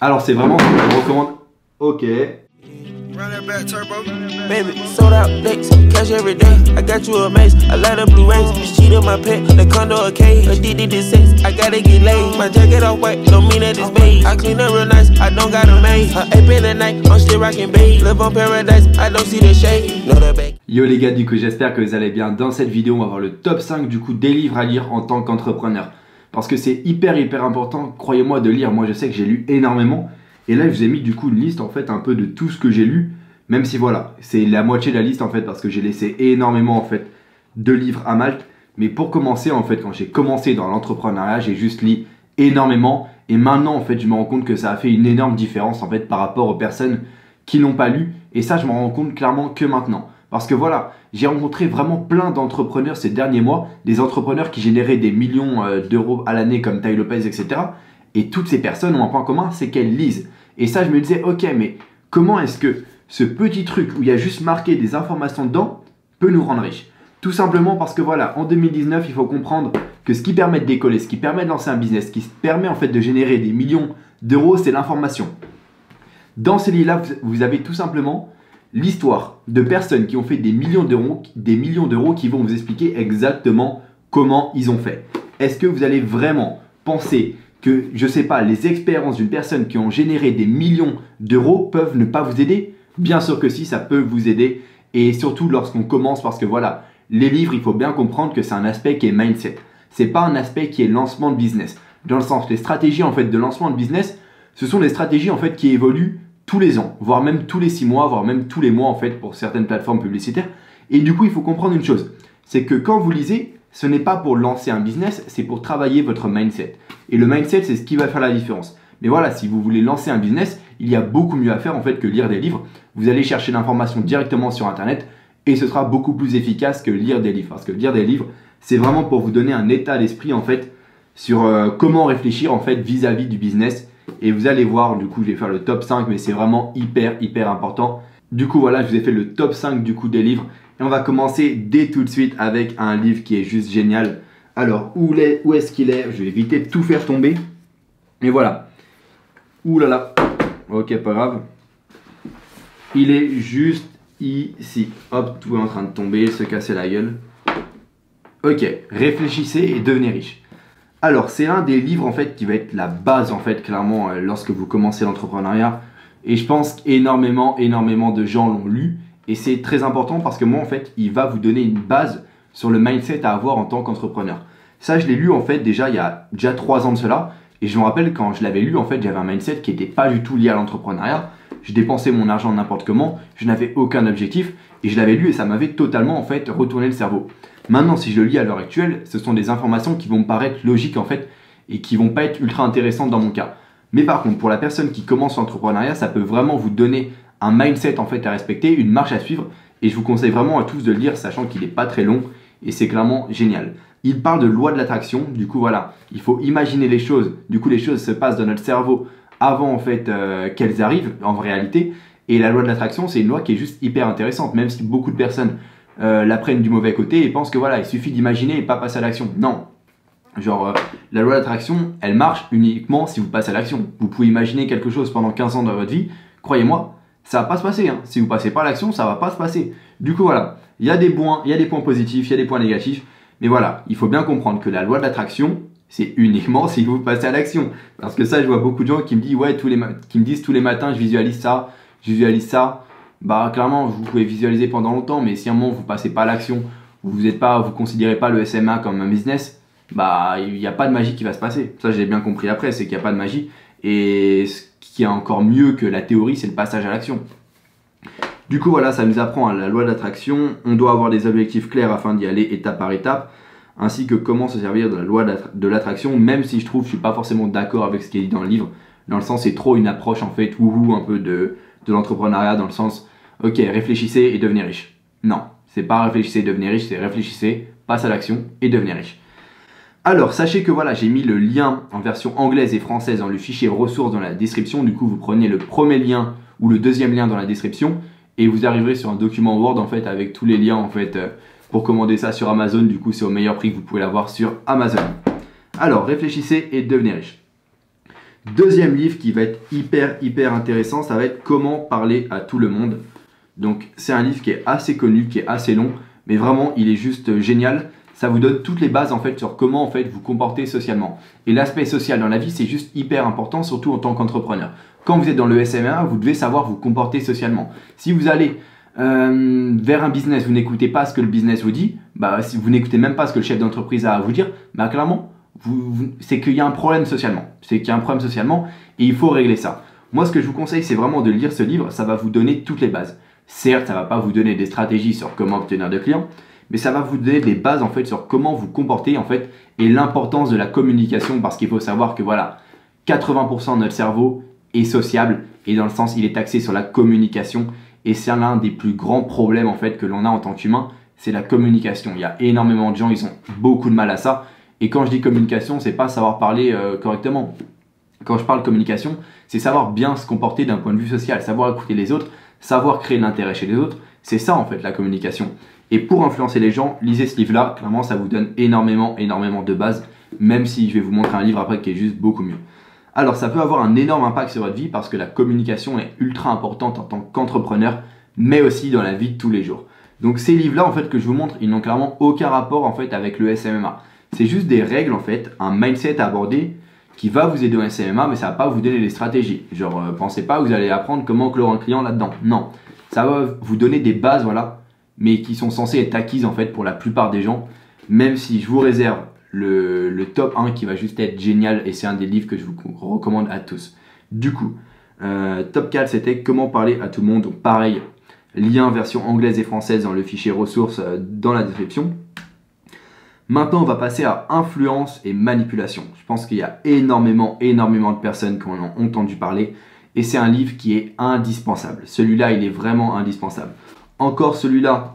Alors c'est vraiment ce que je vous recommande. Ok. Baby, sold out dates, cash every day. I got you a mace, I light up blue rays. This cheat on my pet, the condo a cage. Addicted to sex, I gotta get laid. My jacket off white, don't mean that it's beige. I clean up real nice, I don't got a maid. Her ape in the night, I'm still rocking beige. Live on paradise, I don't see the shade. Know the back. Yo les gars, du coup j'espère que vous allez bien. Dans cette vidéo on va voir le top 5 du coup des livres à lire en tant qu'entrepreneur. Parce que c'est hyper important, croyez-moi, de lire. Moi je sais que j'ai lu énormément. Et là je vous ai mis du coup une liste en fait un peu de tout ce que j'ai lu. Même si voilà, c'est la moitié de la liste en fait parce que j'ai laissé énormément en fait de livres à Malte. Mais pour commencer en fait, quand j'ai commencé dans l'entrepreneuriat, j'ai juste lu énormément. Et maintenant en fait, je me rends compte que ça a fait une énorme différence en fait par rapport aux personnes qui n'ont pas lu. Et ça, je m'en rends compte clairement que maintenant. Parce que voilà, j'ai rencontré vraiment plein d'entrepreneurs ces derniers mois. Des entrepreneurs qui généraient des millions d'euros à l'année comme Tai Lopez, etc. Et toutes ces personnes ont un point commun, c'est qu'elles lisent. Et ça, je me disais, ok, mais comment est-ce que ce petit truc où il y a juste marqué des informations dedans peut nous rendre riches? Tout simplement parce que voilà, en 2019, il faut comprendre que ce qui permet de décoller, ce qui permet de lancer un business, ce qui permet en fait de générer des millions d'euros, c'est l'information. Dans ces livres-là, vous avez tout simplement l'histoire de personnes qui ont fait des millions d'euros qui vont vous expliquer exactement comment ils ont fait. Est-ce que vous allez vraiment penser que, je sais pas, les expériences d'une personne qui ont généré des millions d'euros peuvent ne pas vous aider? Bien sûr que si, ça peut vous aider. Et surtout lorsqu'on commence, parce que voilà, les livres, il faut bien comprendre que c'est un aspect qui est mindset. C'est pas un aspect qui est lancement de business. Dans le sens, les stratégies en fait de lancement de business, ce sont des stratégies en fait qui évoluent tous les ans, voire même tous les 6 mois, voire même tous les mois en fait pour certaines plateformes publicitaires. Et du coup, il faut comprendre une chose, c'est que quand vous lisez, ce n'est pas pour lancer un business, c'est pour travailler votre mindset. Et le mindset, c'est ce qui va faire la différence. Mais voilà, si vous voulez lancer un business, il y a beaucoup mieux à faire en fait que lire des livres. Vous allez chercher l'information directement sur Internet et ce sera beaucoup plus efficace que lire des livres. Parce que lire des livres, c'est vraiment pour vous donner un état d'esprit en fait sur comment réfléchir en fait vis-à-vis du business. Et vous allez voir, du coup, je vais faire le top 5, mais c'est vraiment hyper important. Du coup, voilà, je vous ai fait le top 5 du coup des livres. Et on va commencer dès tout de suite avec un livre qui est juste génial. Alors, où est-ce qu'il est? Je vais éviter de tout faire tomber. Et voilà. Ouh là là. Ok, pas grave. Il est juste ici. Hop, tout est en train de tomber, se casser la gueule. Ok, réfléchissez et devenez riche. Alors, c'est un des livres en fait qui va être la base en fait clairement lorsque vous commencez l'entrepreneuriat. Et je pense qu'énormément de gens l'ont lu. Et c'est très important parce que moi en fait, il va vous donner une base sur le mindset à avoir en tant qu'entrepreneur. Ça, je l'ai lu en fait déjà il y a déjà 3 ans de cela. Et je me rappelle quand je l'avais lu, en fait, j'avais un mindset qui n'était pas du tout lié à l'entrepreneuriat. Je dépensais mon argent n'importe comment, je n'avais aucun objectif et je l'avais lu et ça m'avait totalement en fait retourné le cerveau. Maintenant, si je le lis à l'heure actuelle, ce sont des informations qui vont me paraître logiques en fait et qui vont pas être ultra intéressantes dans mon cas. Mais par contre, pour la personne qui commence l'entrepreneuriat, ça peut vraiment vous donner un mindset en fait à respecter, une marche à suivre et je vous conseille vraiment à tous de le lire sachant qu'il n'est pas très long et c'est clairement génial. Il parle de loi de l'attraction, du coup voilà, il faut imaginer les choses, du coup les choses se passent dans notre cerveau avant en fait qu'elles arrivent en réalité. Et la loi de l'attraction, c'est une loi qui est juste hyper intéressante, même si beaucoup de personnes la prennent du mauvais côté et pensent que voilà, il suffit d'imaginer et pas passer à l'action. Non, genre la loi de l'attraction, elle marche uniquement si vous passez à l'action. Vous pouvez imaginer quelque chose pendant 15 ans dans votre vie, croyez-moi, ça va pas se passer. Hein. Si vous passez pas à l'action, ça va pas se passer. Du coup voilà, il y a des points positifs, il y a des points négatifs. Mais voilà, il faut bien comprendre que la loi de l'attraction, c'est uniquement si vous passez à l'action. Parce que ça, je vois beaucoup de gens qui me disent, ouais, qui me disent tous les matins, je visualise ça. Bah, clairement, vous pouvez visualiser pendant longtemps, mais si à un moment vous passez pas à l'action, vous considérez pas le SMA comme un business, bah, il n'y a pas de magie qui va se passer. Ça, j'ai bien compris après, c'est qu'il n'y a pas de magie. Et ce qui est encore mieux que la théorie, c'est le passage à l'action. Du coup, voilà, ça nous apprend à la loi de l'attraction. On doit avoir des objectifs clairs afin d'y aller étape par étape, ainsi que comment se servir de la loi de l'attraction, même si je trouve, je suis pas forcément d'accord avec ce qui est dit dans le livre. Dans le sens, c'est trop une approche en fait, wouhou, un peu de l'entrepreneuriat, dans le sens, ok, réfléchissez et devenez riche. Non, c'est pas réfléchissez et devenez riche, c'est réfléchissez, passe à l'action et devenez riche. Alors, sachez que voilà, j'ai mis le lien en version anglaise et française dans le fichier ressources dans la description. Du coup, vous prenez le premier lien ou le deuxième lien dans la description. Et vous arriverez sur un document Word en fait avec tous les liens en fait pour commander ça sur Amazon. Du coup, c'est au meilleur prix que vous pouvez l'avoir sur Amazon. Alors, réfléchissez et devenez riche. Deuxième livre qui va être hyper intéressant, ça va être Comment parler à tout le monde. Donc c'est un livre qui est assez connu, qui est assez long, mais vraiment il est juste génial. Ça vous donne toutes les bases en fait sur comment en fait vous comporter socialement. Et l'aspect social dans la vie, c'est juste hyper important, surtout en tant qu'entrepreneur. Quand vous êtes dans le SMA, vous devez savoir vous comporter socialement. Si vous allez vers un business, vous n'écoutez pas ce que le business vous dit, bah, si vous n'écoutez même pas ce que le chef d'entreprise a à vous dire, bah, clairement, c'est qu'il y a un problème socialement. C'est qu'il y a un problème socialement et il faut régler ça. Moi, ce que je vous conseille, c'est vraiment de lire ce livre. Ça va vous donner toutes les bases. Certes, ça ne va pas vous donner des stratégies sur comment obtenir de clients, mais ça va vous donner des bases en fait sur comment vous comporter en fait et l'importance de la communication, parce qu'il faut savoir que voilà, 80% de notre cerveau est sociable et dans le sens il est axé sur la communication et c'est l'un des plus grands problèmes en fait que l'on a en tant qu'humain, c'est la communication. Il y a énormément de gens, ils ont beaucoup de mal à ça, et quand je dis communication, c'est pas savoir parler correctement. Quand je parle communication, c'est savoir bien se comporter d'un point de vue social, savoir écouter les autres, savoir créer l'intérêt chez les autres. C'est ça en fait la communication. Et pour influencer les gens, lisez ce livre-là. Clairement, ça vous donne énormément de bases, même si je vais vous montrer un livre après qui est juste beaucoup mieux. Alors, ça peut avoir un énorme impact sur votre vie parce que la communication est ultra importante en tant qu'entrepreneur, mais aussi dans la vie de tous les jours. Donc, ces livres-là, en fait, que je vous montre, ils n'ont clairement aucun rapport en fait avec le SMMA. C'est juste des règles, en fait, un mindset à aborder qui va vous aider au SMMA, mais ça ne va pas vous donner des stratégies. Genre, pensez pas que vous allez apprendre comment clore un client là-dedans. Non, ça va vous donner des bases, voilà, mais qui sont censées être acquises en fait pour la plupart des gens, même si je vous réserve le top 1 qui va juste être génial et c'est un des livres que je vous recommande à tous. Du coup, top 4 c'était Comment parler à tout le monde. Donc pareil, lien version anglaise et française dans le fichier ressources dans la description. Maintenant on va passer à influence et manipulation. Je pense qu'il y a énormément de personnes qui en ont entendu parler et c'est un livre qui est indispensable. Celui-là il est vraiment indispensable. Encore celui-là,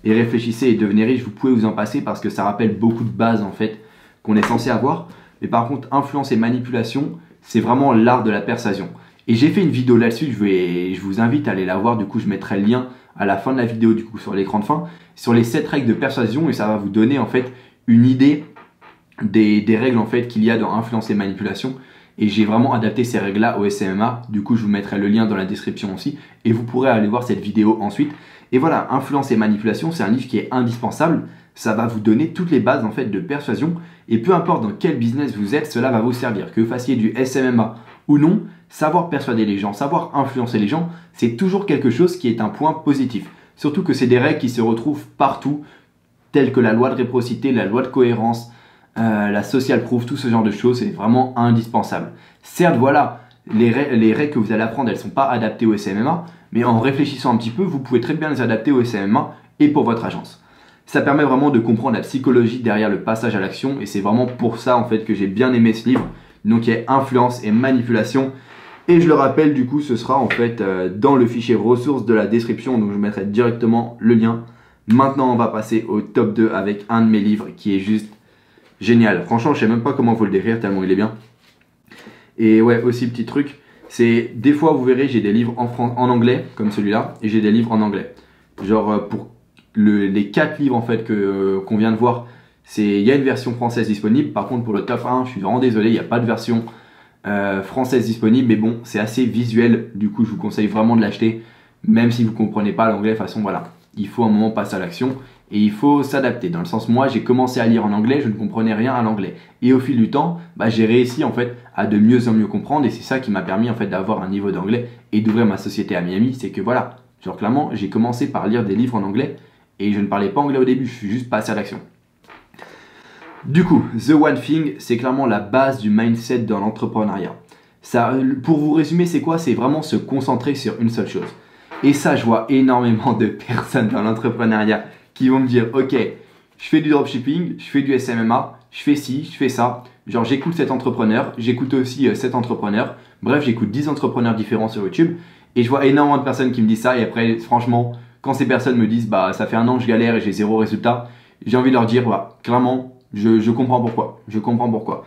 et réfléchissez et devenez riche, vous pouvez vous en passer parce que ça rappelle beaucoup de bases en fait qu'on est censé avoir. Mais par contre, influence et manipulation, c'est vraiment l'art de la persuasion. Et j'ai fait une vidéo là-dessus, je vous invite à aller la voir, du coup je mettrai le lien à la fin de la vidéo du coup sur l'écran de fin, sur les 7 règles de persuasion et ça va vous donner en fait une idée des règles en fait qu'il y a dans influence et manipulation. Et j'ai vraiment adapté ces règles-là au SMMA, du coup je vous mettrai le lien dans la description aussi et vous pourrez aller voir cette vidéo ensuite. Et voilà, influence et manipulation, c'est un livre qui est indispensable. Ça va vous donner toutes les bases en fait de persuasion. Et peu importe dans quel business vous êtes, cela va vous servir. Que vous fassiez du SMMA ou non, savoir persuader les gens, savoir influencer les gens, c'est toujours quelque chose qui est un point positif. Surtout que c'est des règles qui se retrouvent partout, telles que la loi de réciprocité, la loi de cohérence, la social proof, tout ce genre de choses, c'est vraiment indispensable. Certes, voilà, les règles que vous allez apprendre, elles ne sont pas adaptées au SMMA, mais en réfléchissant un petit peu, vous pouvez très bien les adapter au SMMA et pour votre agence. Ça permet vraiment de comprendre la psychologie derrière le passage à l'action et c'est vraiment pour ça en fait que j'ai bien aimé ce livre. Donc il y a influence et manipulation et je le rappelle du coup ce sera en fait dans le fichier ressources de la description, donc je mettrai directement le lien. Maintenant on va passer au top 2 avec un de mes livres qui est juste génial. Franchement je sais même pas comment vous le décrire tellement il est bien. Et ouais, aussi petit truc, c'est des fois vous verrez j'ai des livres en anglais comme celui-là et j'ai des livres en anglais. Genre pour les 4 livres en fait qu'on vient de voir, il y a une version française disponible. Par contre pour le top 1, je suis vraiment désolé, il n'y a pas de version française disponible. Mais bon, c'est assez visuel, du coup je vous conseille vraiment de l'acheter. Même si vous ne comprenez pas l'anglais, de toute façon voilà, il faut un moment passer à l'action. Et il faut s'adapter, dans le sens moi j'ai commencé à lire en anglais, je ne comprenais rien à l'anglais. Et au fil du temps, j'ai réussi en fait à de mieux en mieux comprendre et c'est ça qui m'a permis en fait d'avoir un niveau d'anglais et d'ouvrir ma société à Miami. C'est que voilà, genre clairement j'ai commencé par lire des livres en anglais et je ne parlais pas anglais au début, je suis juste passé à l'action. Du coup, The One Thing, c'est clairement la base du mindset dans l'entrepreneuriat. Pour vous résumer, c'est quoi? C'est vraiment se concentrer sur une seule chose. Et ça, je vois énormément de personnes dans l'entrepreneuriat qui vont me dire ok, je fais du dropshipping, je fais du SMMA, je fais ci, je fais ça. Genre j'écoute cet entrepreneur, j'écoute aussi cet entrepreneur. Bref, j'écoute 10 entrepreneurs différents sur YouTube et je vois énormément de personnes qui me disent ça. Et après, franchement, quand ces personnes me disent ça fait un an que je galère et j'ai 0 résultat, j'ai envie de leur dire clairement, je comprends pourquoi. Je comprends pourquoi.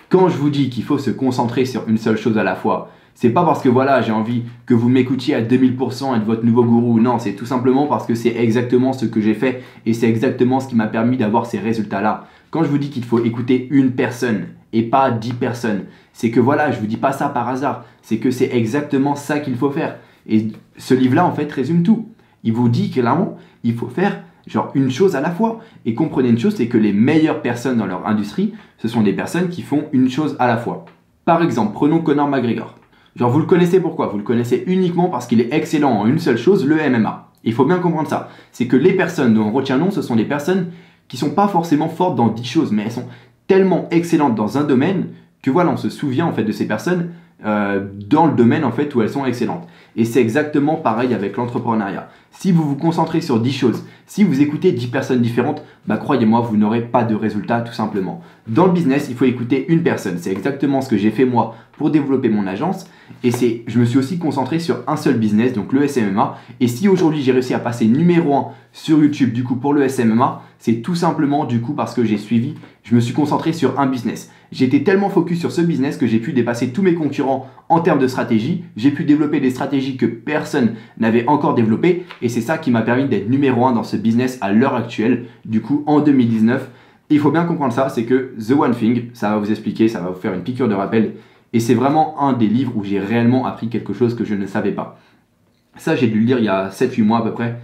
Quand je vous dis qu'il faut se concentrer sur une seule chose à la fois, c'est pas parce que voilà, j'ai envie que vous m'écoutiez à 2000% et être votre nouveau gourou. Non, c'est tout simplement parce que c'est exactement ce que j'ai fait et c'est exactement ce qui m'a permis d'avoir ces résultats-là. Quand je vous dis qu'il faut écouter une personne et pas 10 personnes, c'est que voilà, je vous dis pas ça par hasard, c'est que c'est exactement ça qu'il faut faire. Et ce livre-là, en fait, résume tout. Il vous dit clairement, il faut faire genre une chose à la fois. Et comprenez une chose, c'est que les meilleures personnes dans leur industrie, ce sont des personnes qui font une chose à la fois. Par exemple, prenons Conor McGregor. Genre, vous le connaissez pourquoi? Vous le connaissez uniquement parce qu'il est excellent en une seule chose, le MMA. Il faut bien comprendre ça. C'est que les personnes dont on retient le nom, ce sont des personnes qui sont pas forcément fortes dans 10 choses, mais elles sont tellement excellentes dans un domaine que voilà, on se souvient en fait de ces personnes dans le domaine en fait où elles sont excellentes. Et c'est exactement pareil avec l'entrepreneuriat. Si vous vous concentrez sur 10 choses, si vous écoutez 10 personnes différentes, bah croyez-moi, vous n'aurez pas de résultat tout simplement. Dans le business, il faut écouter une personne. C'est exactement ce que j'ai fait moi pour développer mon agence. Et je me suis aussi concentré sur un seul business, donc le SMMA. Et si aujourd'hui j'ai réussi à passer numéro 1 sur YouTube du coup pour le SMMA, c'est tout simplement du coup parce que je me suis concentré sur un business. J'étais tellement focus sur ce business que j'ai pu dépasser tous mes concurrents en termes de stratégie. J'ai pu développer des stratégies que personne n'avait encore développées. Et c'est ça qui m'a permis d'être numéro 1 dans ce business à l'heure actuelle, du coup en 2019. Et il faut bien comprendre ça, c'est que The One Thing, ça va vous expliquer, ça va vous faire une piqûre de rappel. Et c'est vraiment un des livres où j'ai réellement appris quelque chose que je ne savais pas. Ça, j'ai dû le lire il y a 7-8 mois à peu près.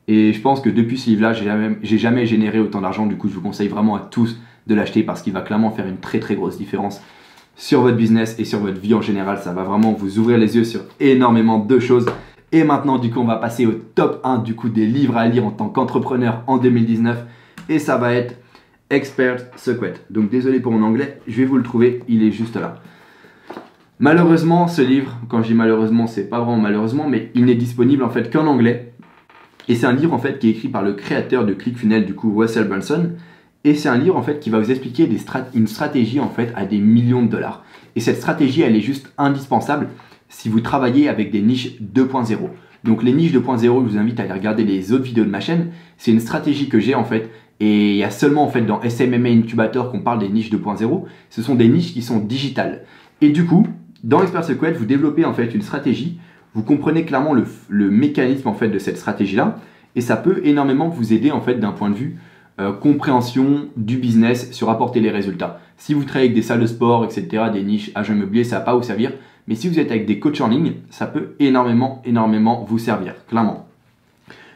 Et je pense que depuis ce livre-là, j'ai jamais généré autant d'argent. Du coup, je vous conseille vraiment à tous de l'acheter parce qu'il va clairement faire une très très grosse différence sur votre business et sur votre vie en général. Ça va vraiment vous ouvrir les yeux sur énormément de choses. Et maintenant, du coup, on va passer au top 1 du coup, des livres à lire en tant qu'entrepreneur en 2019. Et ça va être Expert Secret. Donc désolé pour mon anglais, je vais vous le trouver, il est juste là. Malheureusement, ce livre, quand je dis malheureusement, c'est pas vraiment malheureusement, mais il n'est disponible en fait qu'en anglais. Et c'est un livre en fait qui est écrit par le créateur de ClickFunnels, du coup Russell Brunson. Et c'est un livre en fait qui va vous expliquer une stratégie en fait à des millions de dollars. Et cette stratégie, elle est juste indispensable si vous travaillez avec des niches 2.0. Donc les niches 2.0, je vous invite à aller regarder les autres vidéos de ma chaîne. C'est une stratégie que j'ai en fait. Et il y a seulement en fait dans SMMA Incubator qu'on parle des niches 2.0. Ce sont des niches qui sont digitales. Et du coup, dans Expert Secret, vous développez en fait une stratégie. Vous comprenez clairement le mécanisme en fait de cette stratégie-là. Et ça peut énormément vous aider en fait d'un point de vue compréhension du business sur apporter les résultats. Si vous travaillez avec des salles de sport, etc., des niches, agents immobiliers, ça va pas vous servir. Mais si vous êtes avec des coachs en ligne, ça peut énormément vous servir, clairement.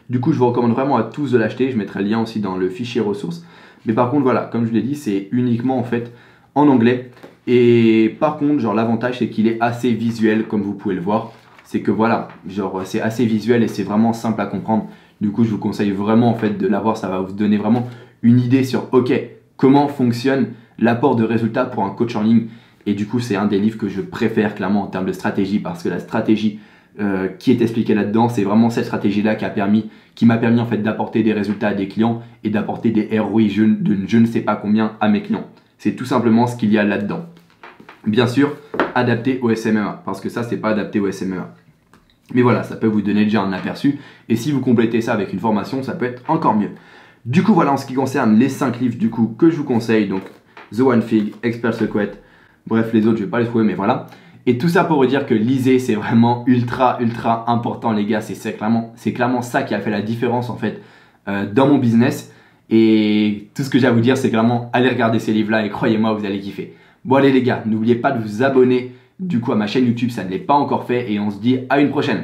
Du coup, je vous recommande vraiment à tous de l'acheter. Je mettrai le lien aussi dans le fichier ressources. Mais par contre, voilà, comme je l'ai dit, c'est uniquement en fait en anglais. Et par contre, genre l'avantage, c'est qu'il est assez visuel, comme vous pouvez le voir. C'est que voilà, genre c'est assez visuel et c'est vraiment simple à comprendre. Du coup, je vous conseille vraiment en fait de l'avoir. Ça va vous donner vraiment une idée sur ok, comment fonctionne l'apport de résultats pour un coach en ligne. Et du coup, c'est un des livres que je préfère clairement en termes de stratégie parce que la stratégie qui est expliquée là-dedans, c'est vraiment cette stratégie-là qui m'a permis en fait d'apporter des résultats à des clients et d'apporter des ROI de je ne sais pas combien à mes clients. C'est tout simplement ce qu'il y a là-dedans. Bien sûr, adapté au SMMA parce que ça, c'est pas adapté au SMMA. Mais voilà, ça peut vous donner déjà un aperçu. Et si vous complétez ça avec une formation, ça peut être encore mieux. Du coup, voilà en ce qui concerne les 5 livres du coup que je vous conseille. Donc, The One Thing, Expert Secret. Bref, les autres, je vais pas les trouver, mais voilà. Et tout ça pour vous dire que lisez, c'est vraiment ultra important, les gars. C'est clairement ça qui a fait la différence en fait dans mon business. Et tout ce que j'ai à vous dire, c'est clairement allez regarder ces livres-là et croyez-moi, vous allez kiffer. Bon, allez les gars, n'oubliez pas de vous abonner du coup à ma chaîne YouTube, ça ne l'est pas encore fait. Et on se dit à une prochaine.